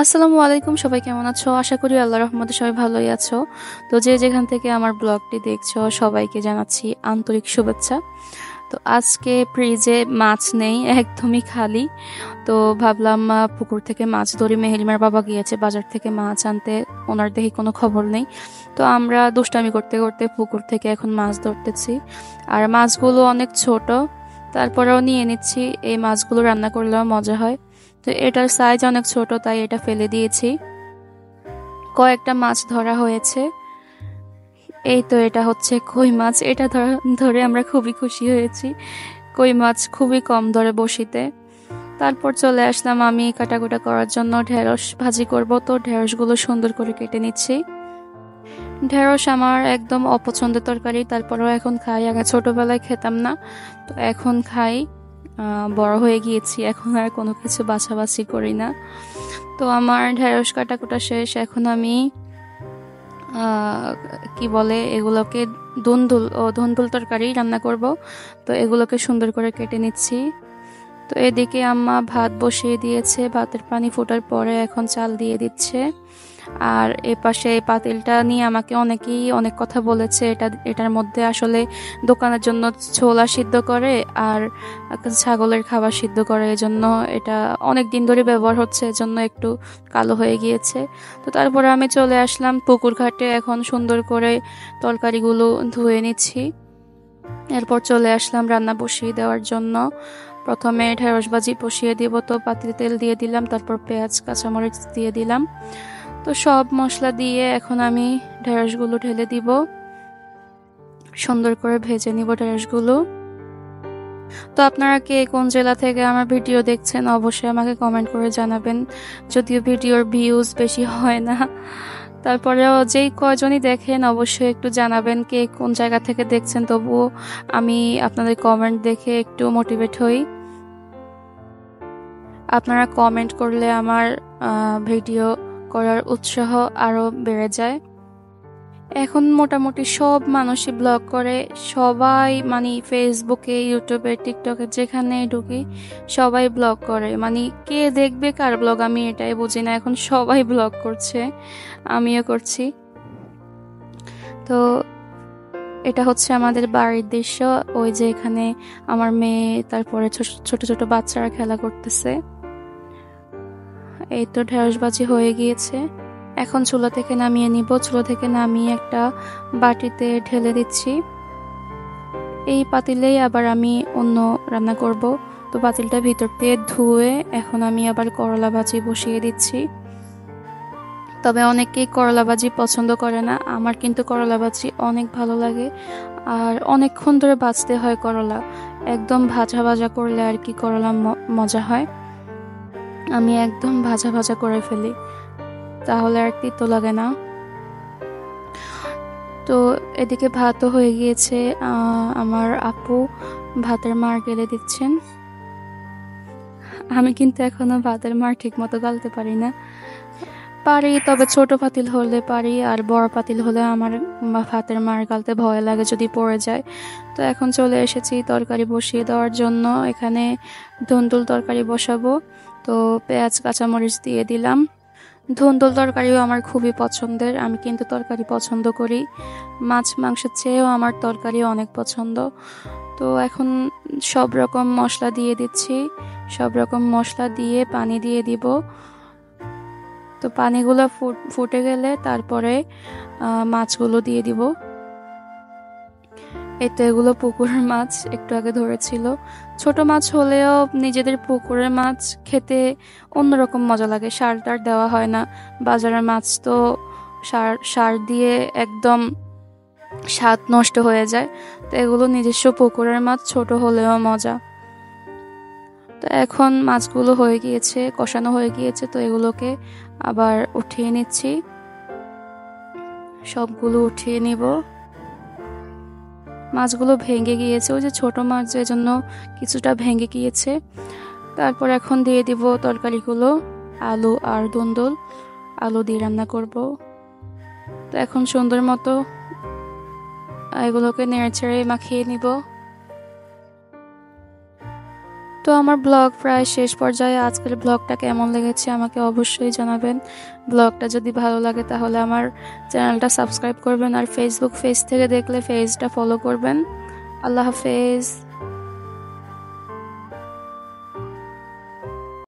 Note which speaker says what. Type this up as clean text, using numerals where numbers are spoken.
Speaker 1: আসসালামু আলাইকুম, সবাই কেমন আছো? আশা করি আল্লাহর রহমতে সবাই ভালোই আছো। তো যে যেখান থেকে আমার ব্লগটি দেখছো সবাইকে জানাচ্ছি আন্তরিক শুভেচ্ছা। তো আজকে ফ্রিজে মাছ নেই, একদমই খালি। তো ভাবলাম পুকুর থেকে মাছ ধরি। মেহেলিমার বাবা গিয়েছে বাজার থেকে মাছ আনতে, ওনার দেখি কোনো খবর নেই। তো আমরা দুষ্টামি করতে করতে পুকুর থেকে এখন মাছ ধরতেছি। আর মাছগুলো অনেক ছোট, তারপরেও নিয়ে নিচ্ছি। এই মাছগুলো রান্না করলেও মজা হয়। তো এটার সাইজ অনেক ছোট, তাই এটা ফেলে দিয়েছি। কয়েকটা মাছ ধরা হয়েছে। এই তো এটা হচ্ছে কই মাছ। এটা ধরে আমরা খুবই খুশি হয়েছি। কই মাছ খুবই কম ধরে বড়শিতে। তারপর চলে আসলাম আমি কাটাকুটা করার জন্য। ঢেঁড়স ভাজি করব, তো ঢেঁড়সগুলো সুন্দর করে কেটে নিচ্ছি। ঢেঁড়স আমার একদম অপছন্দের তরকারি, তারপরেও এখন খাই। আগে ছোটবেলায় খেতাম না, তো এখন খাই। বড় হয়ে গিয়েছি, এখন আর কোনো কিছু বাছাবাছি করি না। তো আমার ঢেঁড়স কাটাকুটা শেষ। এখন আমি কি বলে এগুলোকে, ধুন্দুল তরকারি রান্না করব। তো এগুলোকে সুন্দর করে কেটে নিচ্ছি। তো এদিকে আম্মা ভাত বসিয়ে দিয়েছে, ভাতের পানি ফোটার পরে এখন চাল দিয়ে দিচ্ছে। আর এপাশে এই পাতিলটা নিয়ে আমাকে অনেকেই অনেক কথা বলেছে। এটার মধ্যে আসলে দোকানের জন্য ছোলা সিদ্ধ করে আর ছাগলের খাবার সিদ্ধ করে, এজন্য এটা অনেক দিন ধরে ব্যবহার হচ্ছে, এজন্য একটু কালো হয়ে গিয়েছে। তো তারপরে আমি চলে আসলাম পুকুর ঘাটে, এখন সুন্দর করে তরকারিগুলো ধুয়ে নিচ্ছি। এরপর চলে আসলাম রান্না বসিয়ে দেওয়ার জন্য। প্রথমে ঢেঁড়স ভাজি বসিয়ে দিব, তো পাতিলে তেল দিয়ে দিলাম, তারপর পেঁয়াজ কাঁচামরিচ দিয়ে দিলাম। তো সব মশলা দিয়ে এখন আমি ঢেঁড়সগুলো ঢেলে দিব। সুন্দর করে ভেজে নিব ঢেঁড়সগুলো। তো আপনারা কে কোন জেলা থেকে আমার ভিডিও দেখছেন অবশ্যই আমাকে কমেন্ট করে জানাবেন। যদিও ভিডিওর ভিউজ বেশি হয় না, তারপরেও যেই কয়জনই দেখেন অবশ্যই একটু জানাবেন কে কোন জায়গা থেকে দেখছেন। তবুও আমি আপনাদের কমেন্ট দেখে একটু মোটিভেট হই। আপনারা কমেন্ট করলে আমার ভিডিও করার উৎসাহ আরো বেড়ে যায়। এখন মোটামুটি সব মানুষই ব্লগ করে, সবাই মানে ফেসবুকে, ইউটিউবে, টিকটকে যেখানে ঢুকি সবাই ব্লগ করে। মানে কে দেখবে কার ব্লগ আমি এটাই বুঝি না, এখন সবাই ব্লগ করছে, আমিও করছি। তো এটা হচ্ছে আমাদের বাড়ির দৃশ্য। ওই যে এখানে আমার মেয়ে, তারপরে ছোট ছোট বাচ্চারা খেলা করতেছে। এই তো ঢেঁড়স ভাজি হয়ে গিয়েছে, এখন চুলা থেকে নামিয়ে নিব। চুলা থেকে নামিয়ে একটা বাটিতে ঢেলে দিচ্ছি। এই পাতিলেই আবার আমি অন্য রান্না করব। তো পাতিলটা ভিতর দিয়ে ধুয়ে এখন আমি আবার করলা ভাজি বসিয়ে দিচ্ছি। তবে অনেকেই করলা ভাজি পছন্দ করে না, আমার কিন্তু করলা ভাজি অনেক ভালো লাগে। আর অনেকক্ষণ ধরে ভাজতে হয় করলা, একদম ভাজা ভাজা করলে আর কি করলা মজা হয়। আমি একদম ভাজা ভাজা করে ফেলি, তাহলে আর তিতো লাগে না। তো এদিকে ভাতও হয়ে গিয়েছে। আমার আপু ভাতের মার গেলে দিচ্ছেন। আমি কিন্তু এখনো ভাতের মার ঠিক মতো গালতে পারি না। পারি, তবে ছোট পাতিল হলে পারি, আর বড় পাতিল হলে আমার ভাতের মার গালতে ভয় লাগে যদি পড়ে যায়। তো এখন চলে এসেছি তরকারি বসিয়ে দেওয়ার জন্য। এখানে ধুন্দুল তরকারি বসাবো। তো পেঁয়াজ কাঁচামরিচ দিয়ে দিলাম। ধুন্দুল তরকারিও আমার খুবই পছন্দের, আমি কিন্তু তরকারি পছন্দ করি। মাছ মাংসের চেয়েও আমার তরকারি অনেক পছন্দ। তো এখন সব রকম মশলা দিয়ে দিচ্ছি। সব রকম মশলা দিয়ে পানি দিয়ে দিব। তো পানিগুলো ফুটে গেলে তারপরে মাছগুলো দিয়ে দিব। এই তো এগুলো পুকুরের মাছ, একটু আগে ধরেছিল। ছোট মাছ হলেও নিজেদের পুকুরের মাছ খেতে অন্যরকম মজা লাগে, সার টার দেওয়া হয় না। বাজারের মাছ তো সার দিয়ে একদম স্বাদ নষ্ট হয়ে যায়। তো এগুলো নিজস্ব পুকুরের মাছ, ছোট হলেও মজা। তো এখন মাছগুলো হয়ে গিয়েছে, কষানো হয়ে গিয়েছে, তো এগুলোকে আবার উঠিয়ে নিচ্ছি। সবগুলো উঠিয়ে নিব। মাছগুলো ভেঙে গিয়েছে, ওই যে ছোট মাছ যে জন্য কিছুটা ভেঙে গিয়েছে। তারপর এখন দিয়ে দিব তরকারিগুলো, আলু আর ধুন্দুল। আলু দিয়ে রান্না করব। তো এখন সুন্দর মতো এগুলোকে নেড়েচেড়ে মাখিয়ে নিব। তো আমার ব্লগ প্রায় শেষ পর্যায়ে। আজকের ব্লগটা কেমন লেগেছে আমাকে অবশ্যই জানাবেন। ব্লগটা যদি ভালো লাগে তাহলে আমার চ্যানেলটা সাবস্ক্রাইব করবেন, আর ফেসবুক পেজ থেকে দেখলে পেজটা ফলো করবেন। আল্লাহ হাফেজ।